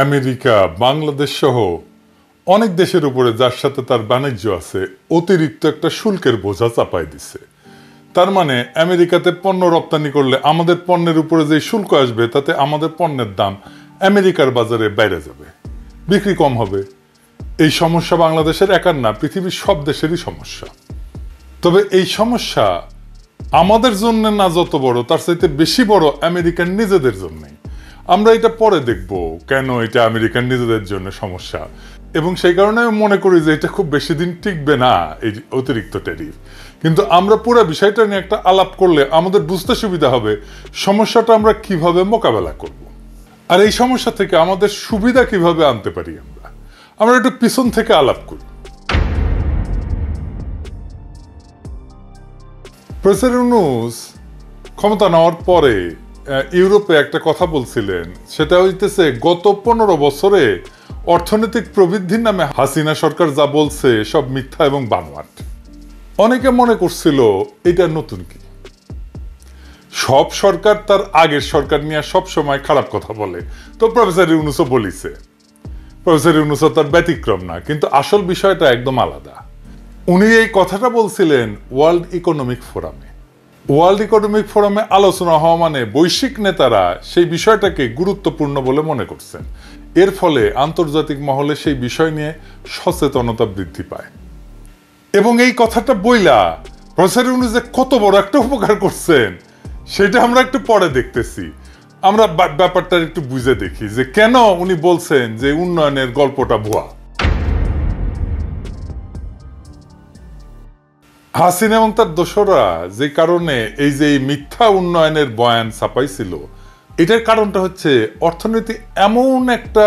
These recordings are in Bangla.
আমেরিকা, বাংলাদেশ সহ অনেক দেশের উপরে যার সাথে তার বাণিজ্য আছে অতিরিক্ত একটা শুল্কের বোঝা চাপাই দিছে। তার মানে আমেরিকাতে পণ্য রপ্তানি করলে আমাদের পণ্যের উপরে যে শুল্ক আসবে তাতে আমাদের পণ্যের দাম আমেরিকার বাজারে বাইরে যাবে, বিক্রি কম হবে। এই সমস্যা বাংলাদেশের একার না, পৃথিবীর সব দেশেরই সমস্যা। তবে এই সমস্যা আমাদের জন্য না যত বড়, তার চাইতে বেশি বড় আমেরিকান নিজেদের জন্যই। আমরা এটা পরে দেখব কেন এটা আমেরিকান নিজেদের জন্য সমস্যা, এবং সেই কারণে আমি মনে করি যে এটা খুব বেশি দিন টিকবে না এই অতিরিক্ত ট্যারিফ। কিন্তু আমরা পুরো বিষয়টা নিয়ে একটা আলাপ করলে আমাদের বুঝতে সুবিধা হবে সমস্যাটা আমরা কিভাবে মোকাবেলা করব, আর এই সমস্যা থেকে আমাদের সুবিধা কিভাবে আনতে পারি। আমরা একটু পিছন থেকে আলাপ করি। প্রফেসর ইউনূস ক্ষমতা নেওয়ার পরে ইউরোপে একটা কথা বলছিলেন, সেটা হইতেছে গত 15 বছরে অর্থনৈতিক প্রবৃদ্ধির নামে হাসিনা সরকার যা বলছে সব মিথ্যা এবং বানোয়াট। অনেকে মনে করছিল এটা নতুন কি, সব সরকার তার আগের সরকার নিয়ে সব সময় খারাপ কথা বলে, তো প্রফেসর ইউনূসও বলিছে। প্রফেসর ইউনূসও তার ব্যতিক্রম না, কিন্তু আসল বিষয়টা একদম আলাদা। উনি এই কথাটা বলছিলেন ওয়ার্ল্ড ইকোনমিক ফোরামে। ওয়ার্ল্ড ইকোনমিক ফোরামে আলোচনা হওয়া মানে বৈশ্বিক নেতারা সেই বিষয়টাকে গুরুত্বপূর্ণ বলে মনে করছেন। এর ফলে আন্তর্জাতিক মহলে সেই বিষয় নিয়ে সচেতনতা বৃদ্ধি পায়। এবং এই কথাটা বইলা প্রফেসর ইউনূস যে কত বড় একটা উপকার করছেন সেটা আমরা একটু পরে দেখতেছি। আমরা ব্যাপারটা একটু বুঝে দেখি যে কেন উনি বলছেন যে উন্নয়নের গল্পটা ভুয়া। হাসিনা এবং তার দোসররা যে কারণে এই যে মিথ্যা উন্নয়নের বয়ান ছাপাইছিল, এটার কারণটা হচ্ছে অর্থনীতি এমন একটা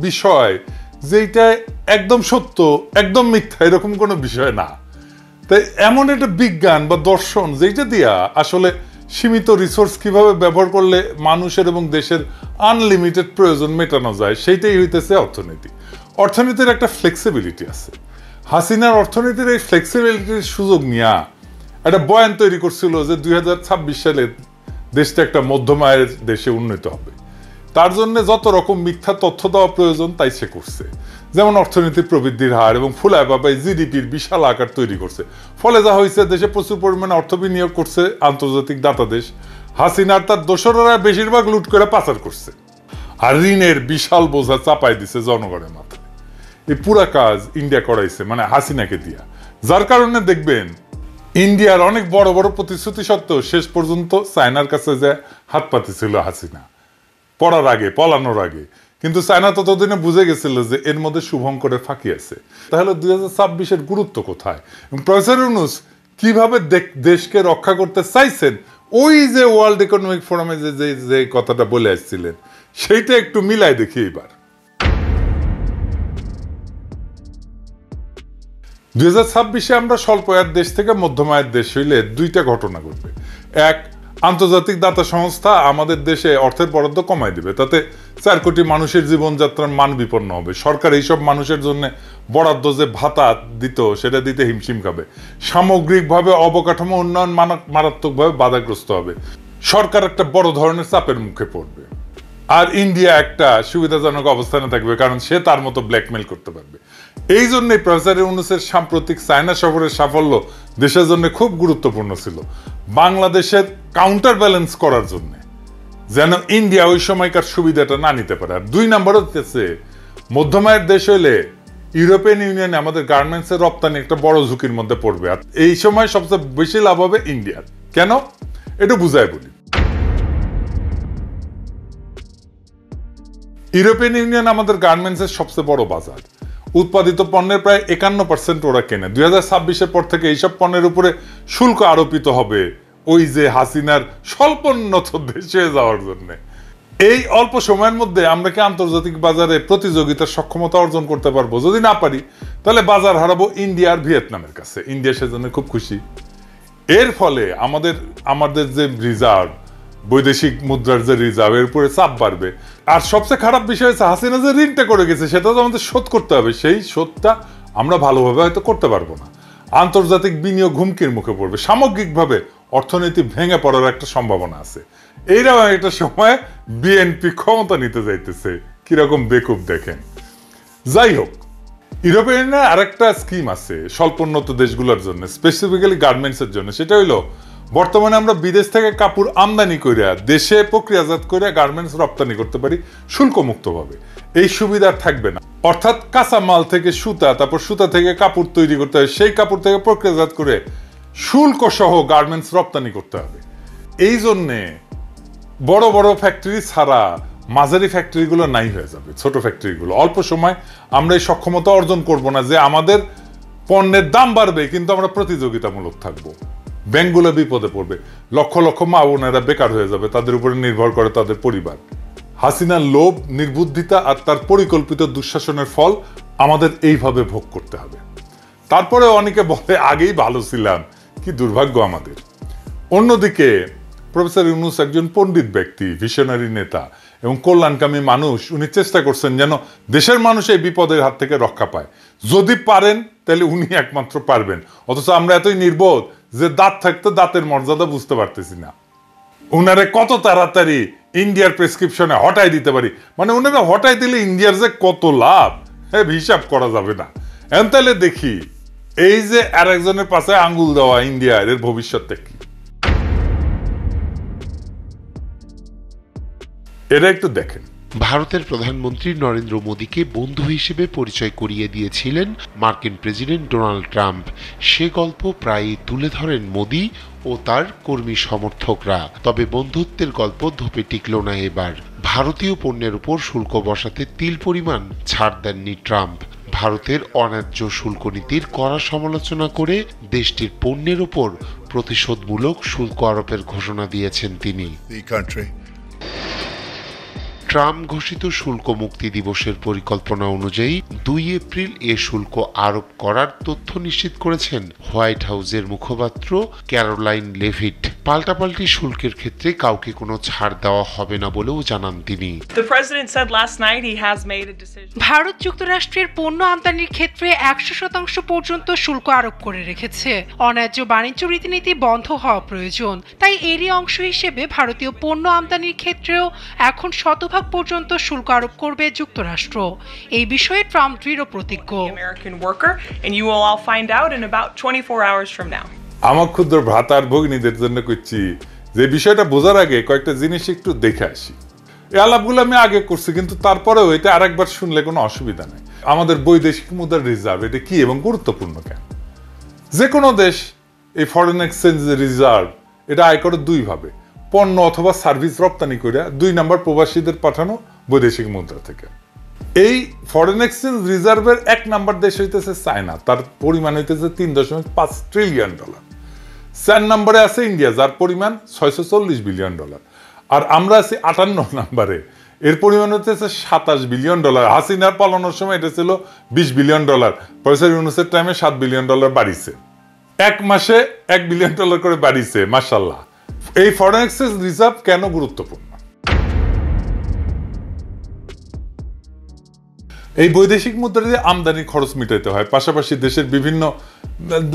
বিষয় যেটা একদম সত্য একদম মিথ্যা এরকম কোনো বিষয় না। তাই এমন একটা বিজ্ঞান বা দর্শন যেটা দিয়া আসলে সীমিত রিসোর্স কিভাবে ব্যবহার করলে মানুষের এবং দেশের আনলিমিটেড প্রয়োজন মেটানো যায়, সেইটাই হইতেছে অর্থনীতি। অর্থনীতির একটা ফ্লেক্সিবিলিটি আছে। হাসিনার অর্থনীতির এই ফ্লেক্সিবিলিটির সুযোগ নিয়ে একটা বয়ান তৈরি করছিল যে 2026 সালে দেশটা একটা মধ্যম আয়ের দেশে উন্নীত হবে। তার জন্য যত রকম মিথ্যা তথ্য দেওয়া প্রয়োজন তাই সে করছে। যেমন অর্থনীতির প্রবৃদ্ধির হার এবং ফুলায় বাবায় জিডিপির বিশাল আকার তৈরি করছে। ফলে যা হয়েছে, দেশে প্রচুর পরিমাণে অর্থ বিনিয়োগ করছে আন্তর্জাতিক দাতা দেশ। হাসিনার তার দোসররা বেশিরভাগ লুট করে পাচার করছে, আর ঋণের বিশাল বোঝা চাপাই দিছে জনগণের মাথায়। এই পুরা কাজ ইন্ডিয়া করাইছে, মানে হাসিনাকে দিয়া। যার কারণে দেখবেন ইন্ডিয়ার অনেক বড় বড় প্রতিশ্রুতি সত্ত্বেও শেষ পর্যন্ত চায়নার কাছে যে হাত পাতিছিল হাসিনা পলানোর আগে। কিন্তু চায়না ততদিনে বুঝে গেছিল যে এর মধ্যে শুভঙ্করের ফাঁকি আছে। তাহলে 2026-এর গুরুত্ব কোথায়? প্রফেসর ইউনূস কিভাবে দেশকে রক্ষা করতে চাইছেন, ওই যে ওয়ার্ল্ড ইকোনমিক ফোরামে যে কথাটা বলে আসছিলেন সেইটা একটু মিলাই দেখি এবার। 2026-এ আমরা স্বল্প আয়ের দেশ থেকে মধ্যম আয়ের দেশ হইলে দুইটা ঘটনা ঘটবে। এক, আন্তর্জাতিক দাতা সংস্থা আমাদের দেশে অর্থের বরাদ্দ কমাই দিবে, তাতে 4 কোটি মানুষের জীবনযাত্রার মান বিপন্ন হবে। সরকার এইসব মানুষের জন্য বরাদ্দ যে ভাতা দিত সেটা দিতে হিমশিম খাবে। সামগ্রিকভাবে অবকাঠামো উন্নয়ন মারাত্মকভাবে বাধাগ্রস্ত হবে। সরকার একটা বড় ধরনের চাপের মুখে পড়বে। আর ইন্ডিয়া একটা সুবিধাজনক অবস্থানে থাকবে, কারণ সে তার মতো ব্ল্যাকমেল করতে পারবে। এই জন্যই প্রফেসর ইউনূসের সাম্প্রতিক চায়না সফরের সাফল্য দেশের জন্য খুব গুরুত্বপূর্ণ ছিল, বাংলাদেশের কাউন্টার ব্যালেন্স করার জন্য, যেন ইন্ডিয়া ওই সময়কার সুবিধাটা না নিতে পারে। আর 2 নম্বর হচ্ছে মধ্যম আয়ের দেশ হইলে ইউরোপিয়ান ইউনিয়নে আমাদের গার্মেন্টসের রপ্তানি একটা বড় ঝুঁকির মধ্যে পড়বে। আর এই সময় সবচেয়ে বেশি লাভ হবে ইন্ডিয়ার। কেন? এটা বুঝাই বলি। ইউরোপিয়ান ইউনিয়ন আমাদের গার্মেন্টসের সবচেয়ে বড় বাজার। উৎপাদিত পণ্যের প্রায় 51% ওরা কেনে। 2026-এর পর থেকে এইসব পণ্যের উপরে শুল্ক আরোপিত হবে ওই যে হাসিনার স্বল্পোন্নত দেশে যাওয়ার জন্য। এই অল্প সময়ের মধ্যে আমরা কি আন্তর্জাতিক বাজারে প্রতিযোগিতার সক্ষমতা অর্জন করতে পারবো? যদি না পারি তাহলে বাজার হারাবো ইন্ডিয়া আর ভিয়েতনামের কাছে। ইন্ডিয়া সেজন্য খুব খুশি। এর ফলে আমাদের যে রিজার্ভ, বৈদেশিক মুদ্রার যে রিজার্ভ, এর উপরে চাপ বাড়বে। আর সবচেয়ে খারাপ বিষয় হচ্ছে হাসিনা যে ঋণটা করে গেছে সেটা তো আমাদের শোধ করতে হবে। সেই শোধটা আমরা ভালোভাবে হয়তো করতে পারবো না। আন্তর্জাতিক বিনিয়োগ হুমকির মুখে পড়বে। সামগ্রিকভাবে অর্থনীতি ভেঙে পড়ার একটা সম্ভাবনা আছে। এইরকম একটা সময় বিএনপি ক্ষমতা নিতে যাইতেছে কিরকম বেকুব দেখেন। যাই হোক, ইউরোপিয়ান ইউনিয়নের আরেকটা স্কিম আছে স্বল্পোন্নত দেশগুলোর জন্য, স্পেসিফিক্যালি গার্মেন্টসের জন্য। সেটা হইলো বর্তমানে আমরা বিদেশ থেকে কাপড় আমদানি কইরা দেশে প্রক্রিয়াজাত করে গার্মেন্টস রপ্তানি করতে পারি শুল্কমুক্তভাবে। এই সুবিধা থাকবে না, অর্থাৎ কাঁচা মাল থেকে সুতা, তারপর সুতা থেকে কাপড় তৈরি করতে হয়, সেই কাপড় থেকে প্রক্রিয়াজাত করে শুল্ক সহ গার্মেন্টস রপ্তানি করতে হবে। এই জন্যে বড় বড় ফ্যাক্টরি ছাড়া মাঝারি ফ্যাক্টরিগুলো নাই হয়ে যাবে, ছোট ফ্যাক্টরিগুলো। অল্প সময় আমরা এই সক্ষমতা অর্জন করব না যে আমাদের পণ্যের দাম বাড়বে কিন্তু আমরা প্রতিযোগিতামূলক থাকবো। ব্যাংকগুলো বিপদে পড়বে, লক্ষ লক্ষ মা বোনেরা বেকার হয়ে যাবে, তাদের উপরে নির্ভর করে তাদের পরিবার। হাসিনার লোভ, নির্বুদ্ধিতা আর তার পরিকল্পিত দুঃশাসনের ফল আমাদের এইভাবে ভোগ করতে হবে। তারপরে অনেকে বলে আগেই ভালো ছিলাম, কি দুর্ভাগ্য আমাদের। অন্যদিকে প্রফেসর ইউনূস একজন পণ্ডিত ব্যক্তি, ভিশনারি নেতা এবং কল্যাণকামী মানুষ। উনি চেষ্টা করছেন যেন দেশের মানুষ এই বিপদের হাত থেকে রক্ষা পায়। যদি পারেন তাহলে উনি একমাত্র পারবেন, অথচ আমরা এতই নির্বোধ যে দাঁত থাকতে দাঁতের মর্যাদা বুঝতে পারতেছি না। উনারে কত তাড়াতাড়ি ইন্ডিয়ার প্রেসক্রিপশনে হটাই দিতে পারি, মানে উনারা হটাই দিলে ইন্ডিয়ার যে কত লাভ হিসাব করা যাবে না। এখন তাহলে দেখি এই যে আর একজনের পাশে আঙ্গুল দেওয়া ইন্ডিয়ার, এর ভবিষ্যৎটা কি এটা একটু দেখেন। ভারতের প্রধানমন্ত্রী নরেন্দ্র মোদীকে বন্ধু হিসেবে পরিচয় করিয়ে দিয়েছিলেন মার্কিন প্রেসিডেন্ট ডোনাল্ড ট্রাম্প। সে গল্প প্রায়ই তুলে ধরেন মোদী ও তার কর্মী সমর্থকরা। তবে বন্ধুত্বের গল্প ধোপে টিকল না এবার। ভারতীয় পণ্যের উপর শুল্ক বসাতে তিল পরিমাণ ছাড় দেননি ট্রাম্প। ভারতের অন্যায্য শুল্ক নীতির কড়া সমালোচনা করে দেশটির পণ্যের উপর প্রতিশোধমূলক শুল্ক আরোপের ঘোষণা দিয়েছেন তিনি। ট্রাম্প ঘোষিত শুল্ক মুক্তি দিবসের পরিকল্পনা অনুযায়ী 2 এপ্রিল এ শুল্ক আরোপ করার তথ্য নিশ্চিত করেছেন হোয়াইট হাউসের মুখপাত্র ক্যারোলাইন লেভিট। পাল্টাপাল্টি শুল্কের ক্ষেত্রে কাউকে কোনো ছাড় দেওয়া হবে না বলেও জানান তিনি। ভারত যুক্তরাষ্ট্রের পণ্য আমদানির ক্ষেত্রে 100% পর্যন্ত শুল্ক আরোপ করে রেখেছে। অন্যায্য বাণিজ্য রীতিনীতি বন্ধ হওয়া প্রয়োজন, তাই এরই অংশ হিসেবে ভারতীয় পণ্য আমদানির ক্ষেত্রেও এখন 100% পর্যন্ত শুল্ক আরোপ করবে যুক্তরাষ্ট্র। এই বিষয়ে ট্রাম্প দৃঢ় প্রতিজ্ঞ। আমার ক্ষুদ্র ভ্রাতার ভগিনীদের জন্য করছি যে বিষয়টা বোঝার আগে কয়েকটা জিনিস একটু দেখে আসি। এই আলাপগুলো আমি আগে করছি, কিন্তু তারপরেও এটা আরেকবার শুনলে কোনো অসুবিধা নেই। আমাদের বৈদেশিক মুদ্রার রিজার্ভ এটা কি এবং গুরুত্বপূর্ণ কেন? যে কোনো দেশ এই ফরেন এক্সচেঞ্জ রিজার্ভ এটা আয় করে দুই ভাবে, পণ্য অথবা সার্ভিস রপ্তানি করে, 2 নম্বর প্রবাসীদের পাঠানো বৈদেশিক মুদ্রা থেকে। এই ফরেন এক্সচেঞ্জ রিজার্ভের 1 নম্বর দেশ হইতেছে চায়না, তার পরিমাণ হইতেছে $3.5 ট্রিলিয়ন। 4 নম্বরে আছে ইন্ডিয়া, যার পরিমাণ $640 বিলিয়ন। আর আমরা আছি 58 নম্বরে, এর পরিমাণ হইতেছে $27 বিলিয়ন। হাসিনার পালানোর সময় এটা ছিল $20 বিলিয়ন। প্রফেসর ইউনূসের টাইমে $7 বিলিয়ন বাড়িছে, 1 মাসে $1 বিলিয়ন করে বাড়িছে, মাশাআল্লাহ। এই ফরেন এক্সচেঞ্জ রিজার্ভ কেন গুরুত্বপূর্ণ? এই বৈদেশিক মুদ্রা দিয়ে আমদানি খরচ মিটাইতে হয়, পাশাপাশি দেশের বিভিন্ন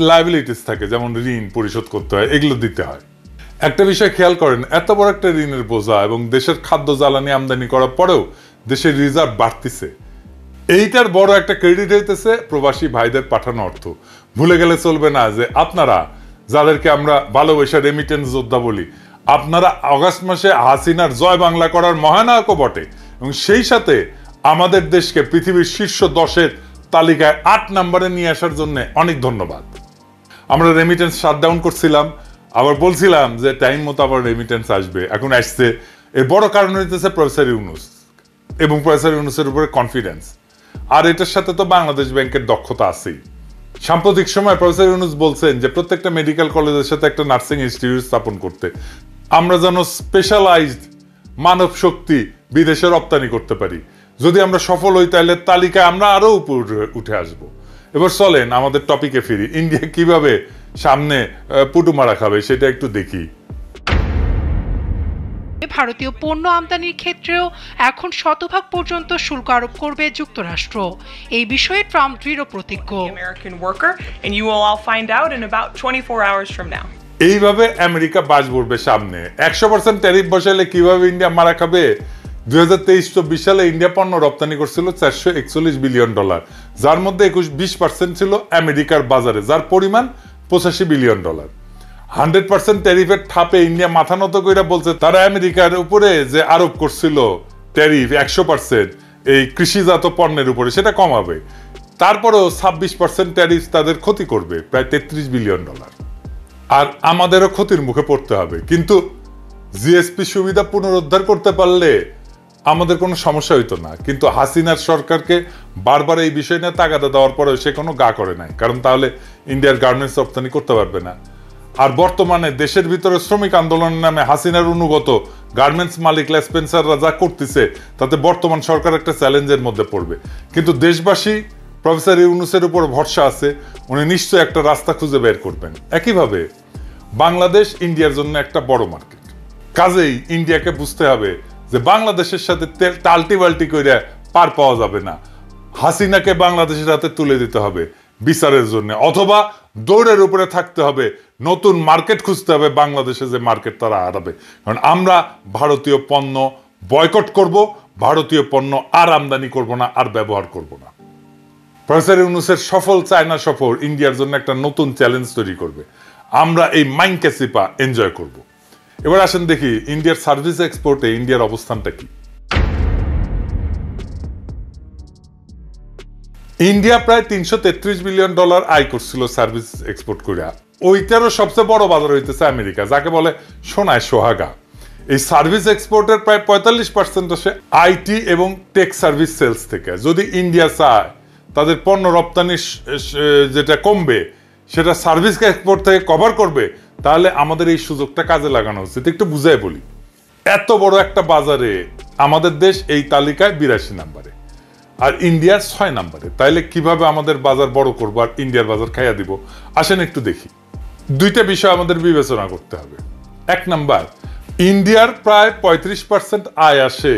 লায়াবিলিটিস থাকে, যেমন ঋণ পরিশোধ করতে হয়, এগুলো দিতে হয়। একটা বিষয় খেয়াল করেন, এত বড় একটা ঋণের বোঝা এবং দেশের খাদ্য জ্বালানি আমদানি করার পরেও দেশের রিজার্ভ বাড়তিছে। এইটার বড় একটা ক্রেডিট হইতেছে প্রবাসী ভাইদের পাঠানো অর্থ। ভুলে গেলে চলবে না যে আপনারা, যাদেরকে আমরা ভালোবাসা রেমিটেন্স যোদ্ধা বলি, আপনারা আগস্ট মাসে হাসিনার জয় বাংলা করার মহানায়কও বটে, এবং সেই সাথে আমাদের দেশকে পৃথিবীর শীর্ষ 10-এর তালিকায় 8 নম্বরে নিয়ে আসার জন্য অনেক ধন্যবাদ। আমরা রেমিটেন্স শাটডাউন করছিলাম, আবার বলছিলাম যে টাইম মতো আবার রেমিটেন্স আসবে, এখন আসছে। এর বড় কারণ হইতেছে প্রফেসর ইউনূস এবং প্রফেসর ইউনূসের উপরে কনফিডেন্স। আর এটার সাথে তো বাংলাদেশ ব্যাংকের দক্ষতা আছেই। সাম্প্রতিক সময় প্রফেসর ইউনূস বলছেন যে প্রত্যেকটা মেডিকেল কলেজের সাথে একটা নার্সিং ইনস্টিটিউট স্থাপন করতে, আমরা যেন স্পেশালাইজড মানব শক্তি বিদেশে রপ্তানি করতে পারি। যদি আমরা সফল হই তাহলে তালিকায় আমরা আরো উপরে উঠে আসব। এবার চলেন আমাদের টপিকে ফিরি। ইন্ডিয়া কিভাবে সামনে পুটু মারা খাবে সেটা একটু দেখি। ভারতীয় পণ্য আমদানির ক্ষেত্রেও এখন 100% পর্যন্ত শুল্ক আরোপ করবে যুক্তরাষ্ট্র। এই বিষয়ে ট্রাম্প দৃঢ় প্রতিজ্ঞ। এইভাবে আমেরিকা বাজ পড়বে সামনে। 100% ট্যারিফ বসালে কিভাবে ইন্ডিয়া মারা খাবে 2023-24 সালে ইন্ডিয়া পণ্য রপ্তানি করছিল $441 বিলিয়ন, যার মধ্যে 20% ছিল আমেরিকার বাজারে, যার পরিমাণ $85 বিলিয়ন। 100% ট্যারিফের ঠাপে ইন্ডিয়া মাথা নত কইরা বলছে তারা আমেরিকার উপরে যে আরোপ করছিল ট্যারিফ 100% এই কৃষিজাত পণ্যের উপরে, সেটা কমাবে। তারপরেও 26% ট্যারিফ তাদের ক্ষতি করবে, প্রায় $33 বিলিয়ন। আর আমাদেরও ক্ষতির মুখে পড়তে হবে। কিন্তু জিএসপি সুবিধা পুনরুদ্ধার করতে পারলে আমাদের কোনো সমস্যা হইতো না। কিন্তু হাসিনার সরকারকে বারবার এই বিষয় নিয়ে তাগাদা দেওয়ার পরেও সে কোনো গা করে নাই, কারণ তাহলে ইন্ডিয়ার গার্মেন্টস রপ্তানি করতে পারবে না। আর বর্তমানে দেশের ভিতরে শ্রমিক আন্দোলনের নামে হাসিনার অনুগত গার্মেন্টস মালিক স্পেন্সাররা যা করতেছে তাতে বর্তমান সরকার একটা চ্যালেঞ্জের মধ্যে পড়বে। কিন্তু দেশবাসী প্রফেসর ইউনূসের উপর ভরসা আছে, উনি নিশ্চয়ই একটা রাস্তা খুঁজে বের করবেন। একইভাবে বাংলাদেশ ইন্ডিয়ার জন্য একটা বড় মার্কেট, কাজেই ইন্ডিয়াকে বুঝতে হবে যে বাংলাদেশের সাথে টাল্টি বাল্টি করে পার পাওয়া যাবে না। হাসিনাকে বাংলাদেশের হাতে তুলে দিতে হবে বিচারের জন্য, অথবা দৌড়ের উপরে থাকতে হবে, নতুন মার্কেট খুঁজতে হবে বাংলাদেশে, যে মার্কেট তারা হারাবে। কারণ আমরা ভারতীয় পণ্য বয়কট করব, ভারতীয় পণ্য আর আমদানি করব না, আর ব্যবহার করব না। প্রফেসর ইউনূসের সফল চায়না সফর ইন্ডিয়ার জন্য একটা নতুন চ্যালেঞ্জ তৈরি করবে। আমরা এই মাইনকাসিপা এনজয় করব। এবার আসেন দেখি ইন্ডিয়ার সার্ভিস এক্সপোর্টে ইন্ডিয়ার অবস্থানটা কি। ইন্ডিয়া প্রায় $333 বিলিয়ন আয় করছিল সার্ভিস এক্সপোর্ট করে। ওইটারও সবচেয়ে বড় বাজার হইতেছে আমেরিকা, যাকে বলে সোনায় সোহাগা। এই সার্ভিস এক্সপোর্টের প্রায় 45% আসে আইটি এবং টেক সার্ভিস সেলস থেকে। যদি ইন্ডিয়া চায় তাদের পণ্য রপ্তানি যেটা কমবে সেটা সার্ভিস এক্সপোর্ট থেকে কভার করবে, তাহলে আমাদের এই সুযোগটা কাজে লাগানো উচিত। একটু বুঝাই বলি, এত বড় একটা বাজারে আমাদের দেশ এই তালিকায় 82 নম্বরে আর ইন্ডিয়া 6 নম্বরে। তাইলে কিভাবে আমাদের বাজার বড় করবো আর ইন্ডিয়ার বাজার খাইয়া দিব? আসেন একটু দেখি। দুইটা বিষয় আমাদের বিবেচনা করতে হবে। 1 নাম্বার, ইন্ডিয়ার প্রায় 35% আয় আসে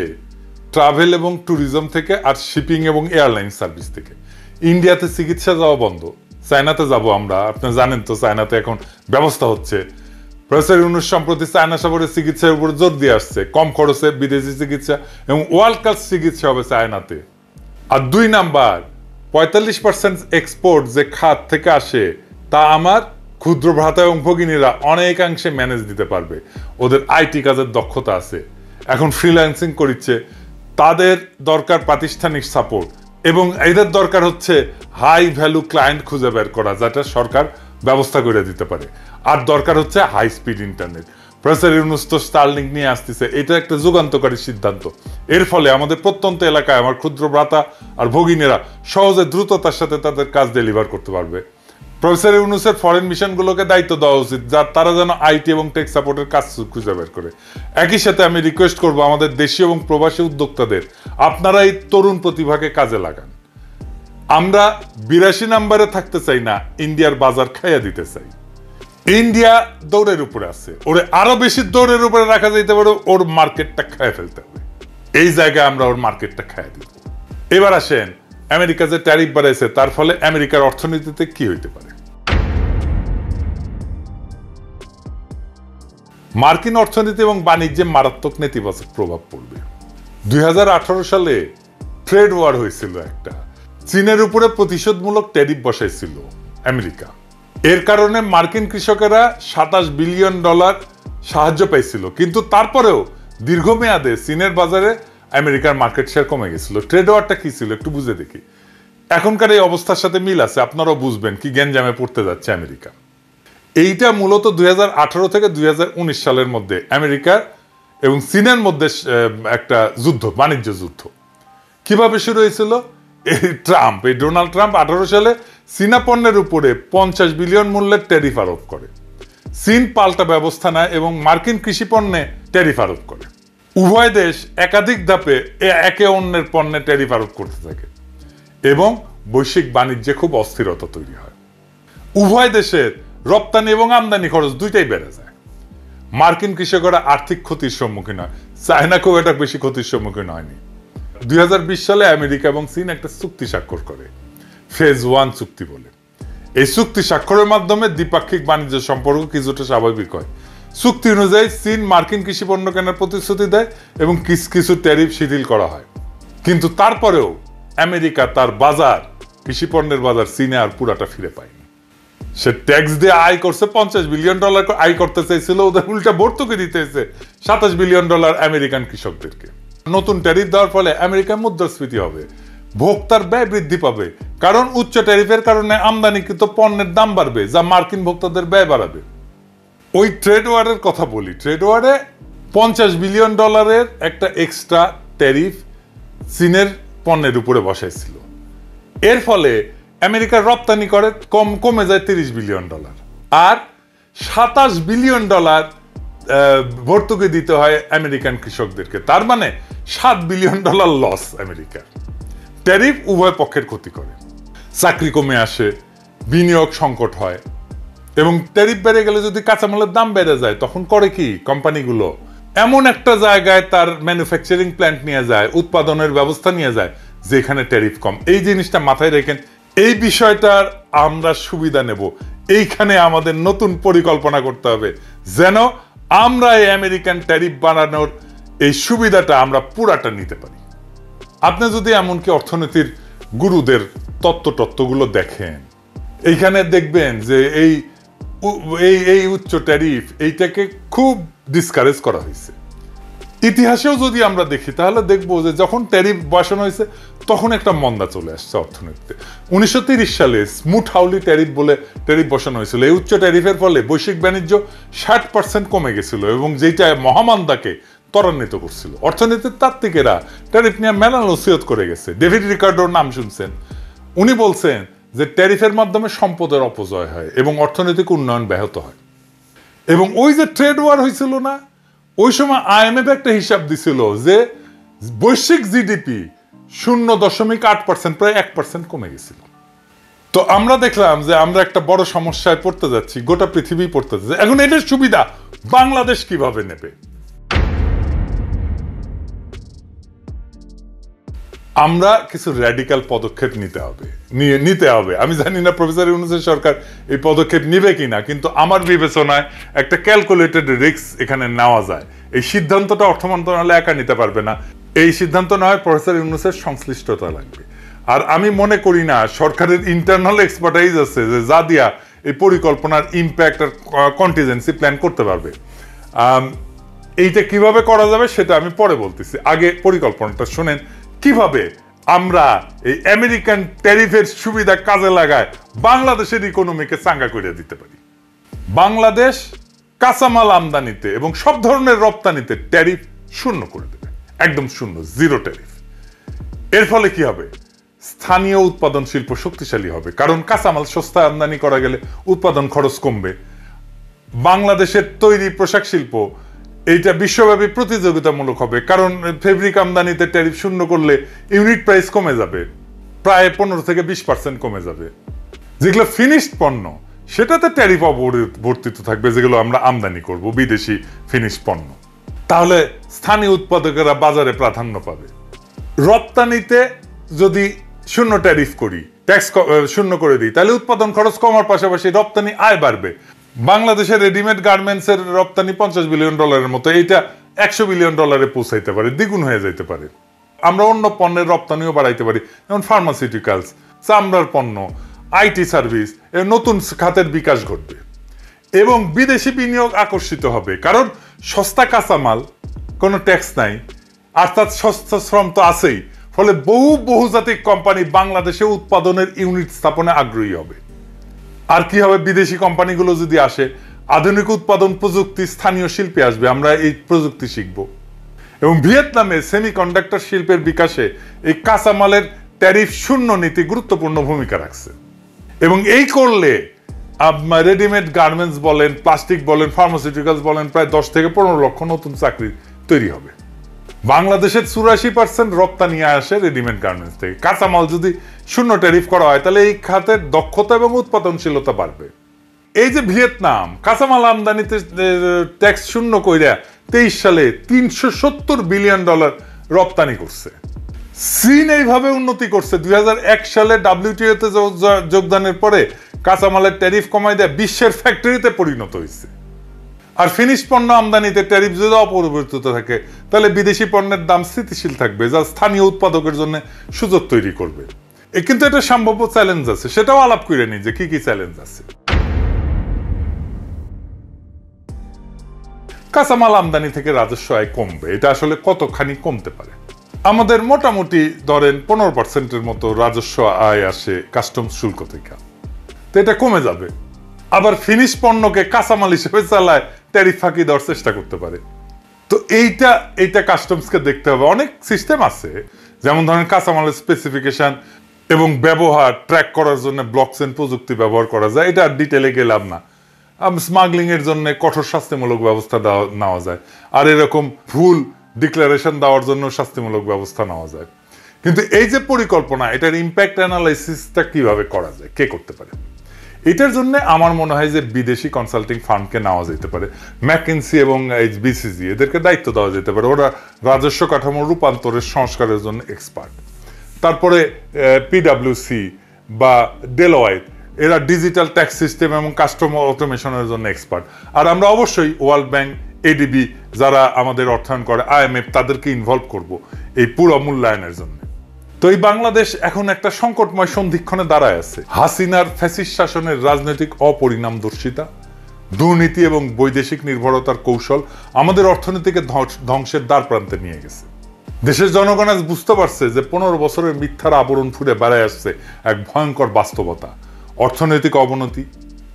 ট্রাভেল এবং ট্যুরিজম থেকে, আর শিপিং এবং এয়ারলাইন সার্ভিস থেকে। ইন্ডিয়াতে চিকিৎসা যাওয়া বন্ধ, চায়নাতে যাব আমরা। আপনি জানেন তো চায়নাতে এখন ব্যবস্থা হচ্ছে। প্রফেসর ইউনূস সম্প্রতি চায়না সফরে চিকিৎসার উপর জোর দিয়ে আসছে, কম খরচে বিদেশি চিকিৎসা এবং ওয়ার্ল্ড ক্লাস চিকিৎসা হবে চায়নাতে। আর 2 নাম্বার, 45% এক্সপোর্ট যে খাত থেকে আসে তা আমার ক্ষুদ্র ভ্রাতা এবং ভগিনীরা অনেকাংশে ম্যানেজ দিতে পারবে। ওদের আইটি কাজের দক্ষতা আছে, এখন ফ্রিল্যান্সিং করছে। তাদের দরকার প্রাতিষ্ঠানিক সাপোর্ট, এবং এদের দরকার হচ্ছে হাই ভ্যালু ক্লায়েন্ট খুঁজে বের করা, যেটা সরকার ব্যবস্থা করে দিতে পারে। আর দরকার হচ্ছে high speed internet. Professor Yunus তো স্টারলিংক নিয়ে আসতেছে, এটা একটা যুগান্তকারী সিদ্ধান্ত। এর ফলে আমাদের প্রত্যন্ত এলাকায় আমার ক্ষুদ্র ভ্রাতা আর ভগিনীরা সহজে দ্রুততার সাথে তাদের কাজ ডেলিভার করতে পারবে। প্রফেসর ইউনূসের ফরেন মিশনগুলোকে দায়িত্ব দেওয়া উচিত, যা তারা যেন আইটি এবং টেক সাপোর্টের কাজ খুঁজে বের করে। একই সাথে আমি রিকোয়েস্ট করবো আমাদের দেশীয় এবং প্রবাসী উদ্যোক্তাদের, আপনারা এই তরুণ প্রতিভাকে কাজে লাগান। আমরা 82 নম্বরে থাকতে চাই না, ইন্ডিয়ার বাজার খাইয়া দিতে চাই। ইন্ডিয়া দৌড়ের উপরে আছে, ওরে আরো বেশি দৌড়ের উপরে রাখা যাইতে পারে, ওর মার্কেটটা খাইয়া ফেলতে হবে। এই জায়গায় আমরা ওর মার্কেটটা খাইয়া দিব। এবার আসেন আমেরিকা যে ট্যারিফ বাড়াইছে তার ফলে আমেরিকার অর্থনীতিতে কি হইতে পারে। মার্কিন অর্থনীতি এবং বাণিজ্যে মারাত্মক নেতিবাচক প্রভাব পড়বে। 2018 সালে ট্রেড ওয়ার হয়েছিল একটা, চীনের উপরে প্রতিশোধমূলক ট্যারিফ বসাইছিল আমেরিকা। এর কারণে মার্কিন কৃষকেরা $27 বিলিয়ন সাহায্য পাইছিল, কিন্তু তারপরেও দীর্ঘমেয়াদে চীনের বাজারে আমেরিকার মার্কেট শেয়ার কমে গেছিল। ট্রেড ওয়ারটা কি ছিল একটু বুঝে দেখি। এখনকার এই অবস্থার সাথে মিল আছে, আপনারাও বুঝবেন কি গ্যাঞ্জামে পড়তে যাচ্ছে আমেরিকা। এইটা মূলত 2018 থেকে 2019 সালের মধ্যে আমেরিকা এবং চীনের মধ্যে একটা যুদ্ধ, বাণিজ্য যুদ্ধ। কিভাবে শুরু হয়েছিল? এই ডোনাল্ড ট্রাম্প 18 সালে চীনা পণ্যের উপরে 50 বিলিয়ন মূল্যের ট্যারিফ আরোপ করে। চীন পাল্টা ব্যবস্থা নেয় এবং মার্কিন কৃষি পণ্যে ট্যারিফ আরোপ করে। উভয় দেশ একাধিক ধাপে একে অন্যের পণ্যে ট্যারিফ আরোপ করতে থাকে এবং বৈশ্বিক বাণিজ্যে খুব অস্থিরতা তৈরি হয়। উভয় দেশের রপ্তানি এবং আমদানি খরচ দুইটাই বেড়ে যায়। মার্কিন কৃষকেরা আর্থিক ক্ষতির সম্মুখীন হয়, চায়নাকেও এটা বেশি ক্ষতির সম্মুখীন হয়নি। 2020 সালে আমেরিকা এবং চীন একটা চুক্তি স্বাক্ষর করে, ফেজ 1 চুক্তি বলে। এই চুক্তি স্বাক্ষরের মাধ্যমে দ্বিপাক্ষিক বাণিজ্য সম্পর্ক কিছুটা স্বাভাবিক হয়। চুক্তি অনুযায়ী চীন মার্কিন কৃষি পণ্য কেনার প্রতিশ্রুতি দেয় এবং কিছু কিছু ট্যারিফ শিথিল করা হয়, কিন্তু তারপরেও আমেরিকা তার বাজার, কৃষি পণ্যের বাজার চীনে আর পুরাটা ফিরে পায়নি। সে ট্যাক্স দিয়ে আয় করছে $50 বিলিয়ন আয় করতে চাইছিল, ওদের উল্টা ভর্তুকি দিতে হয়েছে $27 বিলিয়ন আমেরিকান কৃষকদেরকে। নতুন ট্যারিফ দেওয়ার ফলে আমেরিকার মুদ্রাস্ফীতি হবে, ভোক্তার ব্যয় বৃদ্ধি পাবে, কারণ উচ্চ ট্যারিফের কারণে আমদানিকৃত পণ্যের দাম বাড়বে, যা মার্কিন ভোক্তাদের ব্যয় বাড়াবে। ওই ট্রেড ওয়ারের কথা বলি, ট্রেড ওয়ারে $50 বিলিয়ন একটা এক্সট্রা ট্যারিফ চীনের পণ্যের উপরে বসাইছিল। এর ফলে আমেরিকার রপ্তানি করে কমে যায় $30 বিলিয়ন, আর $27 বিলিয়ন ভর্তুকি দিতে হয় আমেরিকান কৃষকদেরকে। তার মানে $7 বিলিয়ন লস আমেরিকার। ট্যারিফ উভয় পক্ষের ক্ষতি করে, চাকরি কমে আসে, বিনিয়োগ সংকট হয়, এবং ট্যারিফ বেড়ে গেলে যদি কাঁচামালের দাম বেড়ে যায় তখন করে কি কোম্পানিগুলো এমন একটা জায়গায় তার ম্যানুফ্যাকচারিং প্ল্যান্ট নিয়ে যায়, উৎপাদনের ব্যবস্থা নিয়ে যায় যেখানে ট্যারিফ কম। এই জিনিসটা মাথায় রেখেন, এই বিষয়টার আমরা সুবিধা নেব। এইখানে আমাদের নতুন পরিকল্পনা করতে হবে যেন আমরা এই আমেরিকান ট্যারিফ বানানোর এই সুবিধাটা আমরা পুরাটা নিতে পারি। আপনি যদি এমনকি অর্থনীতির গুরুদের তত্ত্বগুলো দেখেন, এইখানে দেখবেন যে এই উচ্চ ট্যারিফ এইটাকে খুব ডিসকারেজ করা হয়েছে। ইতিহাসেও যদি আমরা দেখি তাহলে দেখবো যে যখন ট্যারিফ বসানো হয়েছে তখন একটা মন্দা চলে আসছে অর্থনীতিতে। 1930 সালে স্মুথ হাউলি ট্যারিফ বলে ট্যারিফ বসানো হয়েছিল। এই উচ্চ ট্যারিফের ফলে বৈশ্বিক বাণিজ্য 60% কমে গেছিল এবং যেটা মহামন্দাকে ত্বরান্বিত করছিল। অর্থনীতির তাত্ত্বিকেরা ট্যারিফ নিয়ে মেলা নসিহত করে গেছে। ডেভিড রিকার্ডোর নাম শুনছেন, উনি বলছেন যে ট্যারিফের মাধ্যমে সম্পদের অপচয় হয় এবং অর্থনৈতিক উন্নয়ন ব্যাহত হয়। এবং ওই যে ট্রেড ওয়ার হয়েছিল না, ওই সময় IMF একটা হিসাব দিছিল যে বৈশ্বিক জিডিপি 0.8%, প্রায় 1% কমে গেছিল। তো আমরা দেখলাম যে আমরা একটা বড় সমস্যায় পড়তে যাচ্ছি, গোটা পৃথিবী পড়তে যাচ্ছে। এখন এটার সুবিধা বাংলাদেশ কিভাবে নেবে? আমরা কিছু র্যাডিক্যাল পদক্ষেপ নিতে হবে। আমি জানি না প্রফেসর ইউনূসের সরকার এই পদক্ষেপ নিবে কিনা, কিন্তু আমার বিবেচনায় একটা ক্যালকুলেটেড রিস্ক এখানে নেওয়া যায়। এই সিদ্ধান্তটা অর্থ মন্ত্রণালয় একা নিতে পারবে না, এই সিদ্ধান্ত নেওয়ায় প্রফেসর ইউনূসের সংশ্লিষ্টতা লাগবে। আর আমি মনে করি না সরকারের ইন্টারনাল এক্সপার্টাইজ আছে যে যা দিয়া এই পরিকল্পনার ইম্প্যাক্ট আর কন্টিজেন্সি প্ল্যান করতে পারবে। এইটা কিভাবে করা যাবে সেটা আমি পরে বলতেছি, আগে পরিকল্পনাটা শোনেন কিভাবে আমরা এই আমেরিকান ট্যারিফের সুবিধা কাজে লাগায় বাংলাদেশের ইকোনমিকে চাঙ্গা করে দিতে পারি। বাংলাদেশ কাঁচামাল আমদানিতে এবং সব ধরনের রপ্তানিতে ট্যারিফ শূন্য করে দেবে, একদম শূন্য, জিরো ট্যারিফ। এর ফলে কি হবে? স্থানীয় উৎপাদন শিল্প শক্তিশালী হবে, কারণ কাঁচামাল সস্তা আমদানি করা গেলে উৎপাদন খরচ কমবে। বাংলাদেশের তৈরি পোশাক শিল্প এইটা বিশ্বব্যাপী প্রতিযোগিতামূলক হবে, কারণ ফেব্রিক আমদানিতে ট্যারিফ শূন্য করলে ইউনিট প্রাইস কমে যাবে, প্রায় 15 থেকে 20% কমে যাবে। যেগুলো ফিনিশড পণ্য সেটাতে ট্যারিফ অবর্তিত থাকবে, যেগুলো আমরা আমদানি করব বিদেশি ফিনিশড পণ্য। তাহলে স্থানীয় উৎপাদকেরা বাজারে প্রাধান্য পাবে। রপ্তানিতে যদি শূন্য ট্যারিফ করি, ট্যাক্স শূন্য করে দিই, তাহলে উৎপাদন খরচ কমার পাশাপাশি রপ্তানি আয় বাড়বে। বাংলাদেশের রেডিমেড গার্মেন্টসের রপ্তানি $50 বিলিয়ন মতো, এইটা $100 বিলিয়ন পৌঁছাইতে পারে, দ্বিগুণ হয়ে যেতে পারে। আমরা অন্য পণ্যের রপ্তানিও বাড়াইতে পারি, যেমন ফার্মাসিউটিক্যালস, চামড়ার পণ্য, আইটি সার্ভিস, এর নতুন খাতের বিকাশ ঘটবে এবং বিদেশি বিনিয়োগ আকর্ষিত হবে, কারণ সস্তা কাঁচামাল, কোনো ট্যাক্স নাই, অর্থাৎ সস্তা শ্রম তো আছেই। ফলে বহুজাতিক কোম্পানি বাংলাদেশে উৎপাদনের ইউনিট স্থাপনে আগ্রহী হবে। আর কি হবে? বিদেশি কোম্পানিগুলো যদি আসে, আধুনিক উৎপাদন প্রযুক্তি, স্থানীয় শিল্পে আসবে, আমরা এই প্রযুক্তি শিখব। এবং ভিয়েতনামে সেমিকন্ডাক্টর শিল্পের বিকাশে এই কাঁচামালের ট্যারিফ শূন্য নীতি গুরুত্বপূর্ণ ভূমিকা রাখছে। এবং এই করলে রেডিমেড গার্মেন্টস বলেন, প্লাস্টিক বলেন, ফার্মাসিউটিক্যালস বলেন, প্রায় 10 থেকে 15 লক্ষ নতুন চাকরি তৈরি হবে। বাংলাদেশের 84% রপ্তানি আসে রেডিমেড গার্মেন্টস থেকে। কাঁচামাল যদি শূন্য ট্যারিফ করা হয় তাহলে এই খাতের দক্ষতা এবং উৎপাদনশীলতা বাড়বে। এই যে ভিয়েতনাম কাঁচামাল আমদানিতে ট্যাক্স শূন্য কইরা 23 সালে $370 বিলিয়ন রপ্তানি করছে। চীন এইভাবে উন্নতি করছে। 2001 সালে WTO-তে যোগদানের পরে কাঁচামালের ট্যারিফ কমাই দেয় বিশ্বের ফ্যাক্টরিতে পরিণত হয়েছে। আর ফিনিশ পণ্য আমদানিতে ট্যারিফ যদি অপরিবর্তিত থাকে তাহলে বিদেশি পণ্যের দাম স্থিতিশীল থাকবে, যা স্থানীয় উৎপাদকের জন্য সুযোগ তৈরি করবে। কিন্তু এটা সম্ভাব্য চ্যালেঞ্জ আছে, সেটাও আলাপ করে নি যে কি কি চ্যালেঞ্জ আছে। কাঁচামাল আমদানি থেকে রাজস্ব আয় কমবে, এটা আসলে কতখানি কমতে পারে? আমাদের মোটামুটি ধরেন 15% মতো রাজস্ব আয় আসে কাস্টমস শুল্ক থেকে, তো এটা কমে যাবে। আবার ফিনিশ পণ্যকে কাঁচামাল হিসেবে চালায় ট্যারিফ ফাঁকি দেওয়ার চেষ্টা করতে পারে। তো এইটা কাস্টমসকে দেখতে হবে। অনেক সিস্টেম আছে, যেমন ধরেন কাঁচামালের স্পেসিফিকেশন এবং ব্যবহার ট্র্যাক করার জন্য ব্লকচেন প্রযুক্তি ব্যবহার করা যায়, এটা আর ডিটেলে গেলাম না। স্মাগলিং এর জন্য কঠোর শাস্তিমূলক ব্যবস্থা নেওয়া যায়, আর এরকম ভুল ডিক্লারেশন দেওয়ার জন্য শাস্তিমূলক ব্যবস্থা নেওয়া যায়। কিন্তু এই যে পরিকল্পনা, এটার ইম্প্যাক্ট অ্যানালাইসিসটা কিভাবে করা যায়, কে করতে পারে? এটার জন্য আমার মনে হয় যে বিদেশি কনসাল্টিং ফার্মকে নেওয়া যেতে পারে। ম্যাকিনসি এবং বিসিসি এদেরকে দায়িত্ব দেওয়া যেতে পারে, ওরা রাজস্ব কাঠামো রূপান্তরের সংস্কারের জন্য এক্সপার্ট। তারপরে পিডাব্লিউসি বা ডেলয়েট, এরা ডিজিটাল ট্যাক্স সিস্টেম এবং কাস্টমার অটোমেশনের জন্য এক্সপার্ট। আর আমরা অবশ্যই ওয়ার্ল্ড ব্যাংক, এডিবি যারা আমাদের অর্থায়ন করে, IMF, তাদেরকে ইনভলভ করব এই পুরো মূল্যায়নের জন্য। তো এই বাংলাদেশ এখন একটা সংকটময় সন্ধিক্ষণে দাঁড়ায় আছে। হাসিনার ফ্যাসিস্ট শাসনের রাজনৈতিক অপরিণামদর্শিতা, দুর্নীতি এবং বৈদেশিক নির্ভরতার কৌশল আমাদের অর্থনীতিকে ধ্বংসের দ্বার প্রান্তে নিয়ে গেছে। দেশের জনগণ আজ বুঝতে পারছে যে 15 বছরের মিথ্যার আবরণ ফুটে বেড়ায় আসছে এক ভয়ঙ্কর বাস্তবতা, অর্থনৈতিক অবনতি,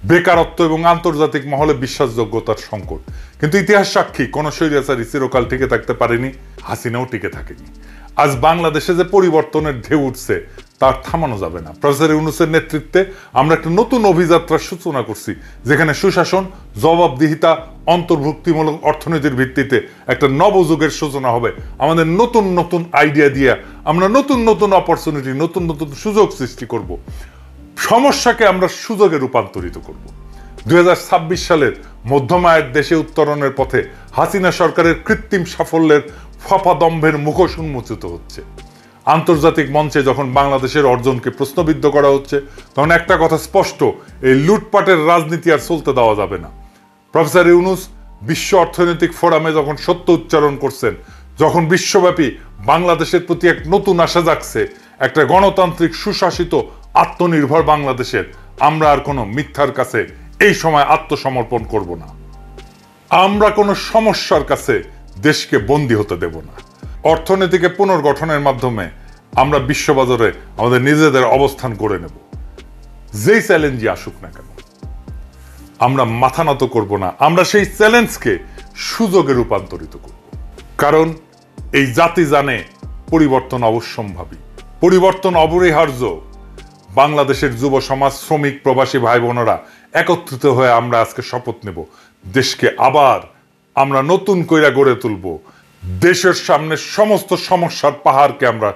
বেকারত্ব এবং আন্তর্জাতিক মহলে বিশ্বাসযোগ্যতার সংকট। কিন্তু ইতিহাস সাক্ষী, কোন স্বৈরাচারী চিরকাল টিকে থাকতে পারেনি, হাসিনাও টিকে থাকেনি। আজ বাংলাদেশে যে পরিবর্তনের ঢেউ উঠছে তার থামানো যাবে না। প্রফেসর ইউনূসের নেতৃত্বে আমরা একটা নতুন অভিযাত্রার সূচনা করছি, যেখানে সুশাসন, জবাবদিহিতা, অন্তর্ভুক্তিমূলক অর্থনীতির ভিত্তিতে একটা নবযুগের সূচনা হবে। আমাদের নতুন নতুন আইডিয়া দিয়ে আমরা নতুন নতুন অপরচুনিটি, নতুন নতুন সুযোগ সৃষ্টি করব। সমস্যাকে আমরা সুযোগে রূপান্তরিত করব। 2026 সালের মধ্যম আয়ের দেশে উত্তরণের পথে হাসিনা সরকারের কৃত্রিম সাফল্যের ফাঁপাদম্ভের মুখোশ উন্মোচিত হচ্ছে। আন্তর্জাতিক মঞ্চে যখন বাংলাদেশের অর্জনকে প্রশ্নবিদ্ধ করা হচ্ছে, তখন একটা কথা স্পষ্ট, এই লুটপাটের রাজনীতি আর চলতে দেওয়া যাবে না। প্রফেসর ইউনূস বিশ্ব অর্থনৈতিক ফোরামে যখন সত্য উচ্চারণ করছেন, যখন বিশ্বব্যাপী বাংলাদেশের প্রতি এক নতুন আশা জাগছে, একটা গণতান্ত্রিক, সুশাসিত, আত্মনির্ভর বাংলাদেশের, আমরা আর কোনো মিথ্যার কাছে এই সময় আত্মসমর্পণ করব না। আমরা কোনো সমস্যার কাছে দেশকে বন্দী হতে দেব না। অর্থনীতিকে পুনর্গঠনের মাধ্যমে আমরা বিশ্ববাজারে আমাদের নিজেদের অবস্থান করে নেব। যেই চ্যালেঞ্জই আসুক না কেন, আমরা মাথা নত করব না। আমরা সেই চ্যালেঞ্জকে সুযোগে রূপান্তরিত করব। কারণ এই জাতি জানে পরিবর্তন অবশ্যম্ভাবী, পরিবর্তন অপরিহার্য। বাংলাদেশের যুব সমাজ, শ্রমিক, প্রবাসী ভাই বোনেরা একত্রিত হয়ে আমরা আজকে শপথ নেব, দেশকে আবার আমরা নতুন কইরা গড়ে তুলব। দেশের সামনে সমস্ত সমস্যার পাহাড়কে আমরা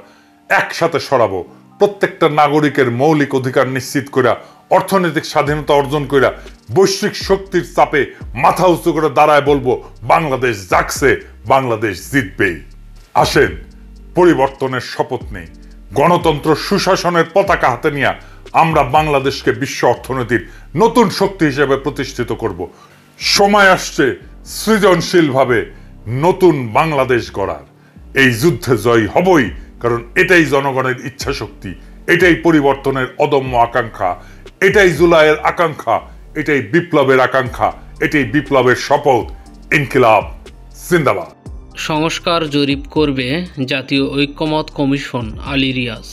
একসাথে সরাবো। প্রত্যেকটা নাগরিকের মৌলিক অধিকার নিশ্চিত কইরা, অর্থনৈতিক স্বাধীনতা অর্জন কইরা, বৈশ্বিক শক্তির চাপে মাথা উঁচু করে দাঁড়ায় বলবো, বাংলাদেশ জাগছে, বাংলাদেশ জিতবেই। আসেন পরিবর্তনের শপথ নেই, গণতন্ত্র, সুশাসনের পতাকা হাতে নিয়ে আমরা বাংলাদেশকে বিশ্ব অর্থনীতির নতুন শক্তি হিসেবে প্রতিষ্ঠিত করব। সময় আসছে সৃজনশীলভাবে নতুন বাংলাদেশ গড়ার। এই যুদ্ধে জয়ী হবই, কারণ এটাই জনগণের ইচ্ছা শক্তি, এটাই পরিবর্তনের অদম্য আকাঙ্ক্ষা, এটাই জুলাইয়ের আকাঙ্ক্ষা, এটাই বিপ্লবের আকাঙ্ক্ষা, এটাই বিপ্লবের শপথ। ইনকিলাব জিন্দাবাদ। সংস্কার জরিপ করবে জাতীয় ঐক্যমত কমিশন, আলী রিয়াজ।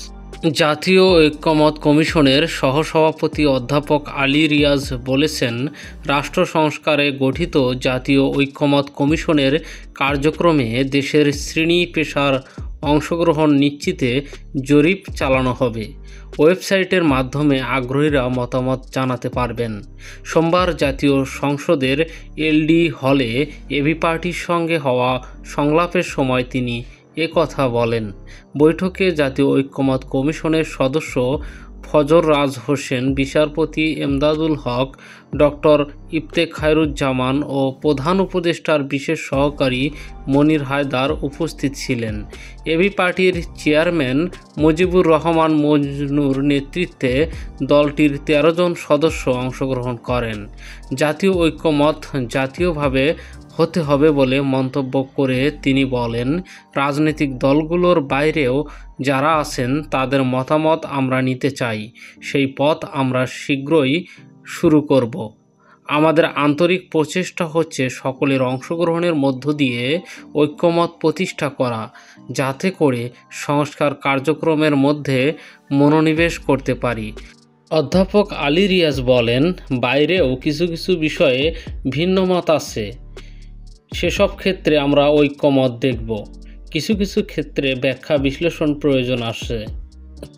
জাতীয় ঐক্যমত কমিশনের সহসভাপতি অধ্যাপক আলী রিয়াজ বলেছেন, রাষ্ট্র সংস্কারে গঠিত জাতীয় ঐক্যমত কমিশনের কার্যক্রমে দেশের শ্রেণী পেশার অংশগ্রহণ নিশ্চিতে জরিপ চালানো হবে। ওয়েবসাইটের মাধ্যমে আগ্রহীরা মতামত জানাতে পারবেন। সোমবার জাতীয় সংসদের এলডি হলে এবি পার্টির সঙ্গে হওয়া সংলাপের সময় তিনি কথা বলেন। বৈঠকে জাতীয় ঐক্যমত কমিশনের সদস্য ফজর রাজ হোসেন, বিচারপতি এমদাদুল হক, ডক্টর ইফতেখারুজ্জামান ও প্রধান উপদেষ্টার বিশেষ সহকারী মনির হায়দার উপস্থিত ছিলেন। এবি পার্টির চেয়ারম্যান মুজিবুর রহমান মজনুর নেতৃত্বে দলটির 13 জন সদস্য অংশগ্রহণ করেন। জাতীয় ঐক্যমত জাতীয়ভাবে হতে হবে বলে মন্তব্য করে তিনি বলেন, রাজনৈতিক দলগুলোর বাইরেও যারা আছেন তাদের মতামত আমরা নিতে চাই। সেই পথ আমরা শীঘ্রই শুরু করব। আমাদের আন্তরিক প্রচেষ্টা হচ্ছে সকলের অংশগ্রহণের মধ্য দিয়ে ঐক্যমত প্রতিষ্ঠা করা, যাতে করে সংস্কার কার্যক্রমের মধ্যে মনোনিবেশ করতে পারি। অধ্যাপক আলী রিয়াজ বলেন, বাইরেও কিছু কিছু বিষয়ে ভিন্ন মত আছে, সেসব ক্ষেত্রে আমরা ঐক্যমত দেখব। কিছু কিছু ক্ষেত্রে ব্যাখ্যা বিশ্লেষণ প্রয়োজন আছে,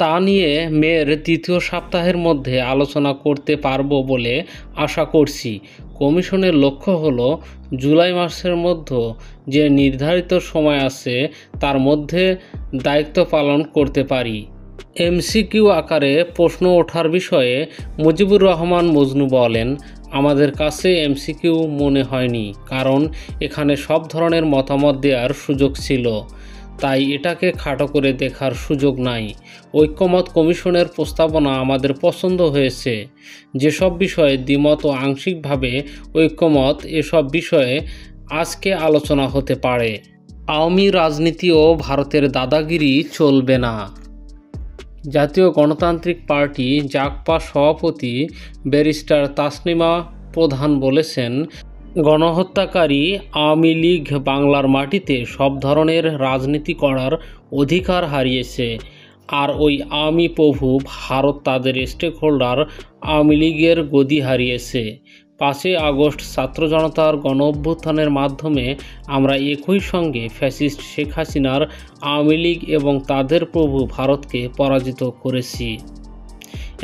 তা নিয়ে মের 2য় সপ্তাহের মধ্যে আলোচনা করতে পারব বলে আশা করছি। কমিশনের লক্ষ্য হলো জুলাই মাসের মধ্যে যে নির্ধারিত সময় আছে তার মধ্যে দায়িত্ব পালন করতে পারি। এমসিকিউ আকারে প্রশ্ন ওঠার বিষয়ে মুজিবুর রহমান মজনু বলেন, আমাদের কাছে এমসিকিউ মনে হয়নি, কারণ এখানে সব ধরনের মতামত দেওয়ার সুযোগ ছিল, তাই এটাকে খাটো করে দেখার সুযোগ নাই। ঐক্যমত কমিশনের প্রস্তাবনা আমাদের পছন্দ হয়েছে। যেসব বিষয়ে দ্বিমত ও আংশিকভাবে ঐক্যমত, এসব বিষয়ে আজকে আলোচনা হতে পারে। আওয়ামী রাজনীতি ও ভারতের দাদাগিরি চলবে না। জাতীয় গণতান্ত্রিক পার্টি জাগপা সভাপতি ব্যারিস্টার তাসনিমা প্রধান বলেছেন, গণহত্যাকারী আওয়ামী লীগ বাংলার মাটিতে সব ধরনের রাজনীতি করার অধিকার হারিয়েছে, আর ওই আওয়ামী প্রভু ভারত তাদের স্টেক হোল্ডার আওয়ামী লীগের গদি হারিয়েছে। 5ই আগস্ট ছাত্র জনতার গণ অভ্যুত্থানের মাধ্যমে আমরা একই সঙ্গে ফ্যাসিস্ট শেখ হাসিনার আওয়ামী লীগ এবং তাদের প্রভু ভারতকে পরাজিত করেছি।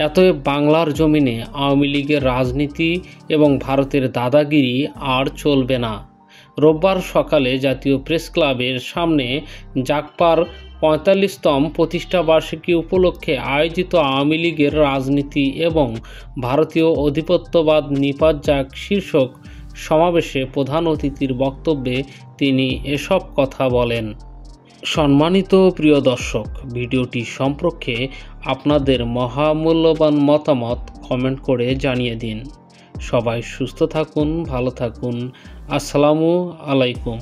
এতএব বাংলার জমিনে আওয়ামী লীগের রাজনীতি এবং ভারতের দাদাগিরি আর চলবে না। রোববার সকালে জাতীয় প্রেস ক্লাবের সামনে জাগপার 45তম প্রতিষ্ঠাবার্ষিকী উপলক্ষে আয়োজিত আওয়ামী লীগের রাজনীতি এবং ভারতীয় আধিপত্যবাদ নিপাত যাক শীর্ষক সমাবেশে প্রধান অতিথির বক্তব্যে তিনি এসব কথা বলেন। সম্মানিত প্রিয় দর্শক, ভিডিওটি সম্পর্কে আপনাদের মহামূল্যবান মতামত কমেন্ট করে জানিয়ে দিন। সবাই সুস্থ থাকুন, ভালো থাকুন। আসসালামু আলাইকুম।